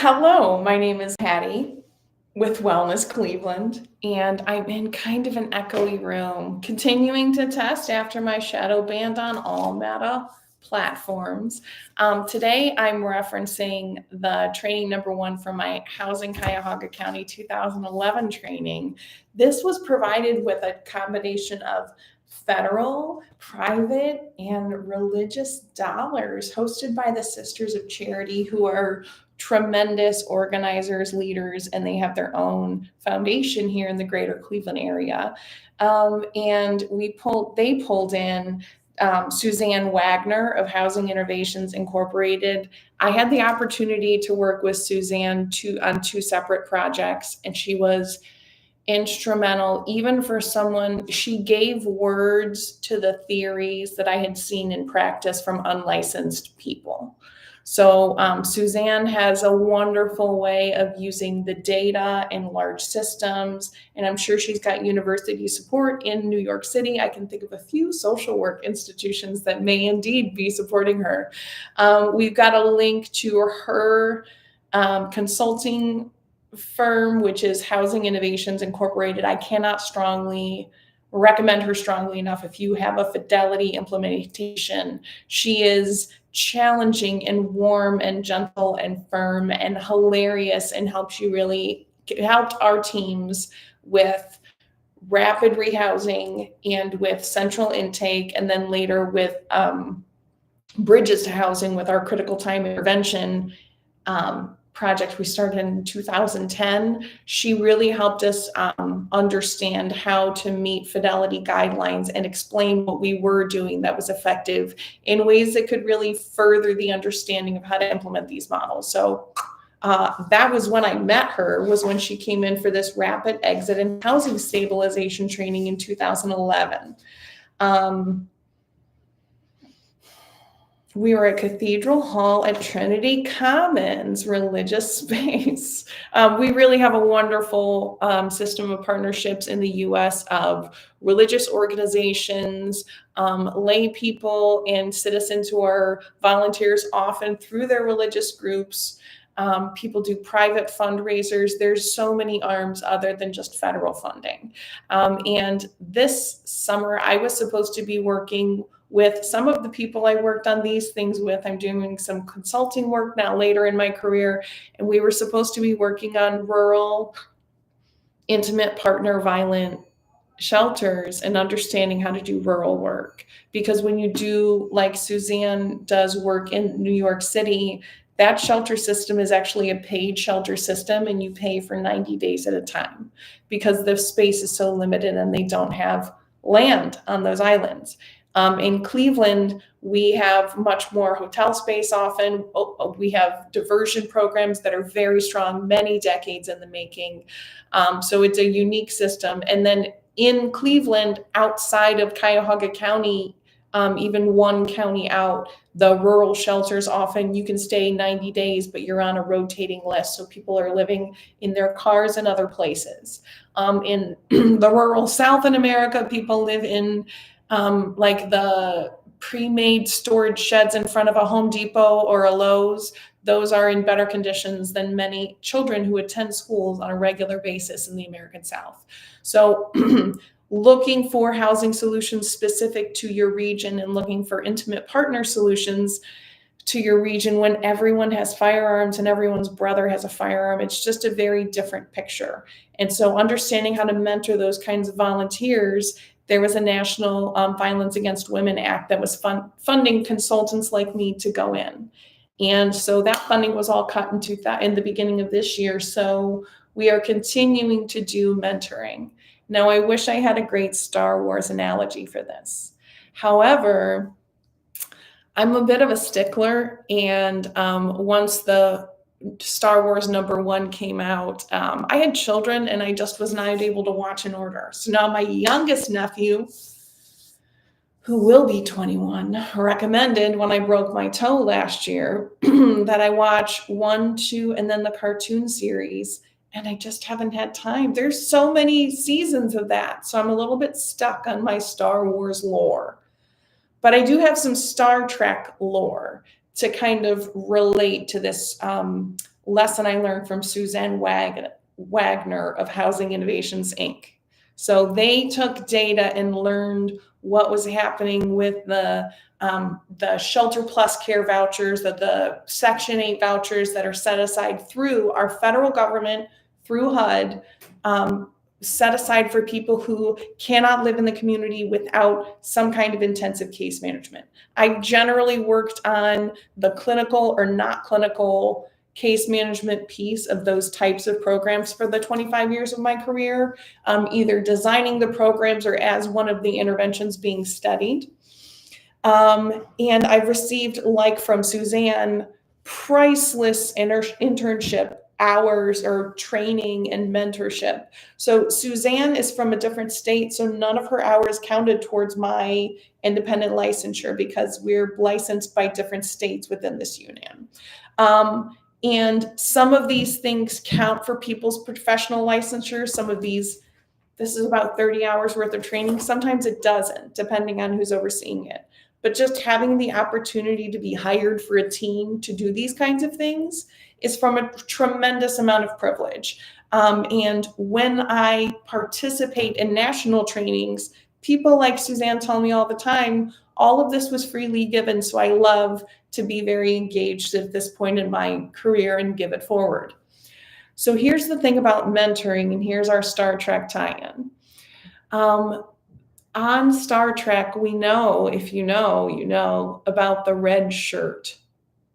Hello, my name is Patti with Wellness Cleveland, and I'm in kind of an echoey room, continuing to test after my shadow banned on all Meta platforms. Today, I'm referencing the training number 1 from my Housing Cuyahoga County 2011 training. This was provided with a combination of federal, private, and religious dollars hosted by the Sisters of Charity, who are tremendous organizers, leaders, and they have their own foundation here in the greater Cleveland area. And they pulled in Suzanne Wagner of Housing Innovations Incorporated. I had the opportunity to work with Suzanne on 2 separate projects, and she was instrumental. Even for someone, she gave words to the theories that I had seen in practice from unlicensed people. So Suzanne has a wonderful way of using the data in large systems, and I'm sure she's got university support in New York City. I can think of a few social work institutions that may indeed be supporting her. We've got a link to her consulting firm, which is Housing Innovations Incorporated. I cannot strongly recommend her strongly enough. If you have a Fidelity implementation, she is challenging and warm and gentle and firm and hilarious, and helped our teams with rapid rehousing and with central intake, and then later with bridges to housing with our critical time intervention project we started in 2010. She really helped us understand how to meet Fidelity guidelines and explain what we were doing that was effective in ways that could really further the understanding of how to implement these models. So that was when I met her, was when she came in for this rapid exit and housing stabilization training in 2011. We were at Cathedral Hall at Trinity Commons religious space. We really have a wonderful system of partnerships in the U.S. of religious organizations, lay people, and citizens who are volunteers often through their religious groups. People do private fundraisers. There's so many arms other than just federal funding. And this summer, I was supposed to be working with some of the people I worked on these things with. I'm doing some consulting work now later in my career, and we were supposed to be working on rural, intimate partner violent shelters and understanding how to do rural work. Because when you do, like Suzanne does work in New York City, that shelter system is actually a paid shelter system, and you pay for 90 days at a time because the space is so limited and they don't have land on those islands. In Cleveland, we have much more hotel space often. We have diversion programs that are very strong, many decades in the making. So it's a unique system. And then in Cleveland, outside of Cuyahoga County, even one county out, the rural shelters, often you can stay 90 days, but you're on a rotating list. So people are living in their cars and other places. In the rural South in America, people live in like the pre-made storage sheds in front of a Home Depot or a Lowe's. Those are in better conditions than many children who attend schools on a regular basis in the American South. So looking for housing solutions specific to your region and looking for intimate partner solutions to your region when everyone has firearms and everyone's brother has a firearm, it's just a very different picture. And so understanding how to mentor those kinds of volunteers, there was a National Violence Against Women Act that was funding consultants like me to go in. And so that funding was all cut in the beginning of this year. So we are continuing to do mentoring. Now, I wish I had a great Star Wars analogy for this. However, I'm a bit of a stickler, and once the Star Wars #1 came out, I had children and I just was not able to watch in order. So now my youngest nephew, who will be 21, recommended when I broke my toe last year that I watch 1, 2, and then the cartoon series. And I just haven't had time. There's so many seasons of that. So I'm a little bit stuck on my Star Wars lore. But I do have some Star Trek lore to kind of relate to this lesson I learned from Suzanne Wagner of Housing Innovations, Inc. So they took data and learned what was happening with the shelter plus care vouchers, the Section 8 vouchers that are set aside through our federal government, through HUD, set aside for people who cannot live in the community without some kind of intensive case management. I generally worked on the clinical or not clinical case management piece of those types of programs for the 25 years of my career, either designing the programs or as one of the interventions being studied. And I've received, like from Suzanne, priceless internship hours or training and mentorship. So Suzanne is from a different state, so none of her hours counted towards my independent licensure because we're licensed by different states within this union. And some of these things count for people's professional licensure. Some of these, this is about 30 hours worth of training. Sometimes it doesn't, depending on who's overseeing it. But just having the opportunity to be hired for a team to do these kinds of things is from a tremendous amount of privilege. And when I participate in national trainings, people like Suzanne tell me all the time, all of this was freely given. So I love to be very engaged at this point in my career and give it forward. So here's the thing about mentoring, and here's our Star Trek tie-in. On Star Trek, we know, if you know, you know about the red shirt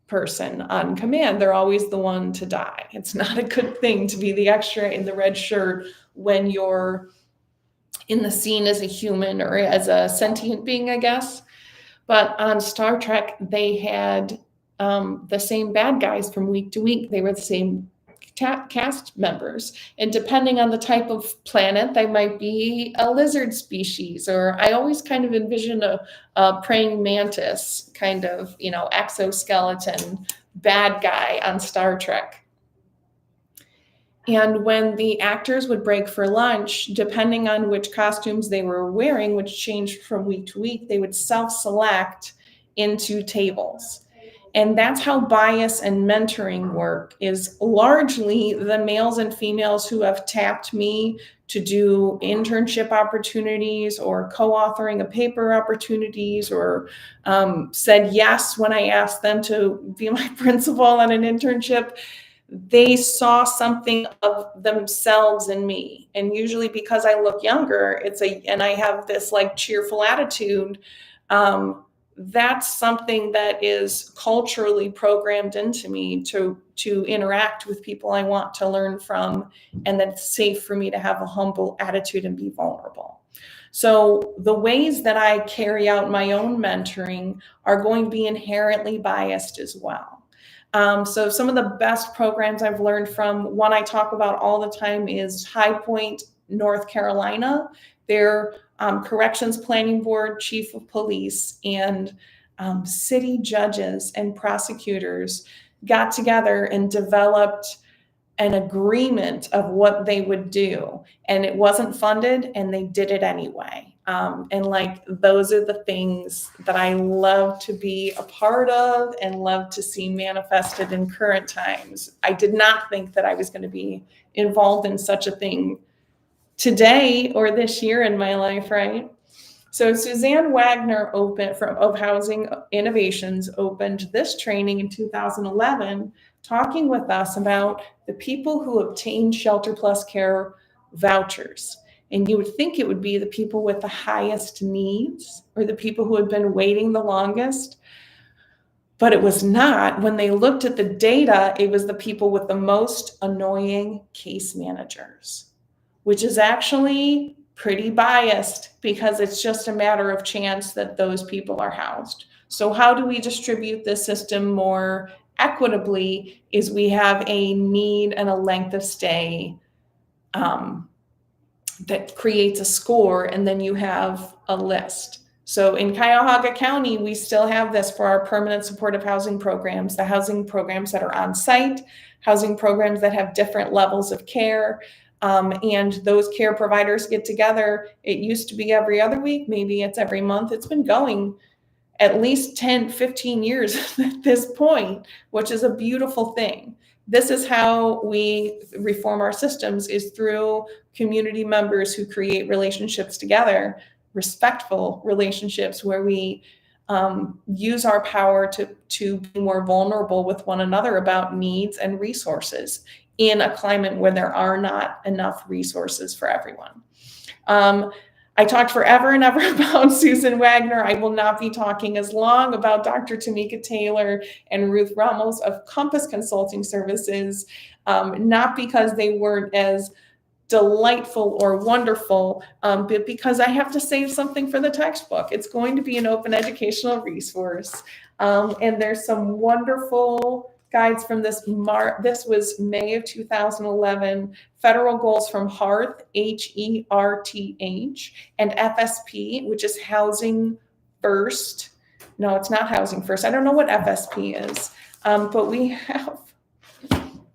person on command. They're always the one to die. It's not a good thing to be the extra in the red shirt when you're in the scene as a human or as a sentient being, I guess. But on Star Trek, they had the same bad guys from week to week. They were the same cast members, and depending on the type of planet, they might be a lizard species, or I always kind of envision a praying mantis kind of, exoskeleton bad guy on Star Trek. And when the actors would break for lunch, depending on which costumes they were wearing, which changed from week to week, they would self-select into tables. And that's how bias and mentoring work, is largely the males and females who have tapped me to do internship opportunities or co-authoring a paper opportunities, or said yes when I asked them to be my principal on an internship. They saw something of themselves in me. And usually because I look younger, and I have this like cheerful attitude, that's something that is culturally programmed into me to interact with people I want to learn from, and that it's safe for me to have a humble attitude and be vulnerable. So the ways that I carry out my own mentoring are going to be inherently biased as well. So some of the best programs I've learned from, one I talk about all the time, is High Point, North Carolina. Their Corrections Planning Board Chief of Police and city judges and prosecutors got together and developed an agreement of what they would do. And it wasn't funded, and they did it anyway. And like, those are the things that I love to be a part of and love to see manifested in current times. I did not think that I was going to be involved in such a thing today or this year in my life, right? So Suzanne Wagner of Housing Innovations opened this training in 2011, talking with us about the people who obtained shelter plus care vouchers. And you would think it would be the people with the highest needs or the people who had been waiting the longest, but it was not. When they looked at the data, it was the people with the most annoying case managers, which is actually pretty biased because it's just a matter of chance that those people are housed. So how do we distribute this system more equitably is we have a need and a length of stay that creates a score, and then you have a list. So in Cuyahoga County, we still have this for our permanent supportive housing programs, the housing programs that are on site, housing programs that have different levels of care. And those care providers get together. It used to be every other week, maybe it's every month. It's been going at least 10, 15 years at this point, which is a beautiful thing. This is how we reform our systems, is through community members who create relationships together, respectful relationships where we use our power to be more vulnerable with one another about needs and resources in a climate where there are not enough resources for everyone. I talked forever and ever about Suzanne Wagner. I will not be talking as long about Dr. Tameka Taylor and Ruth Ramos of Compass Consulting Services, not because they weren't as delightful or wonderful, but because I have to save something for the textbook. It's going to be an open educational resource. And there's some wonderful guides from this. This was May of 2011, Federal Goals from HEARTH, HERTH, and FSP, which is Housing First. No, it's not Housing First. I don't know what FSP is, but we have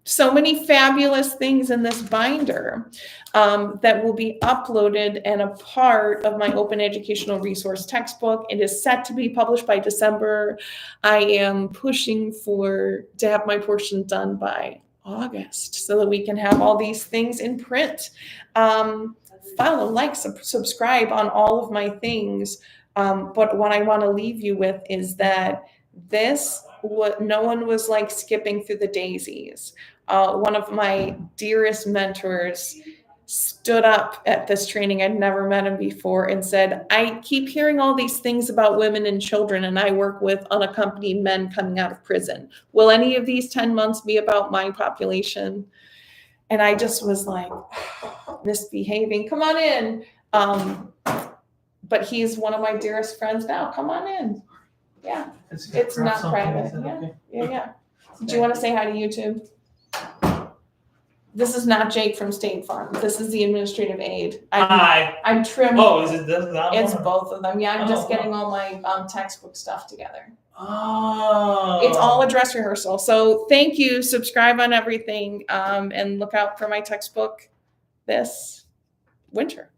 so many fabulous things in this binder that will be uploaded and a part of my open educational resource textbook. It is set to be published by December. I am pushing to have my portion done by August so that we can have all these things in print. Follow, like, subscribe on all of my things. But what I want to leave you with is that no one was like skipping through the daisies. One of my dearest mentors stood up at this training. I'd never met him before and said, I keep hearing all these things about women and children, and I work with unaccompanied men coming out of prison. Will any of these 10 months be about my population? And I just was like, misbehaving. Come on in. But he's one of my dearest friends now. Come on in. Yeah, it's not private. Yeah. Do you want to say hi to YouTube? This is not Jake from State Farm. This is the administrative aide. Hi. I'm trimming. Oh, is it that It's one? both of them. Yeah, I'm just getting all my textbook stuff together. Oh. It's all a dress rehearsal. So thank you. Subscribe on everything, and look out for my textbook this winter.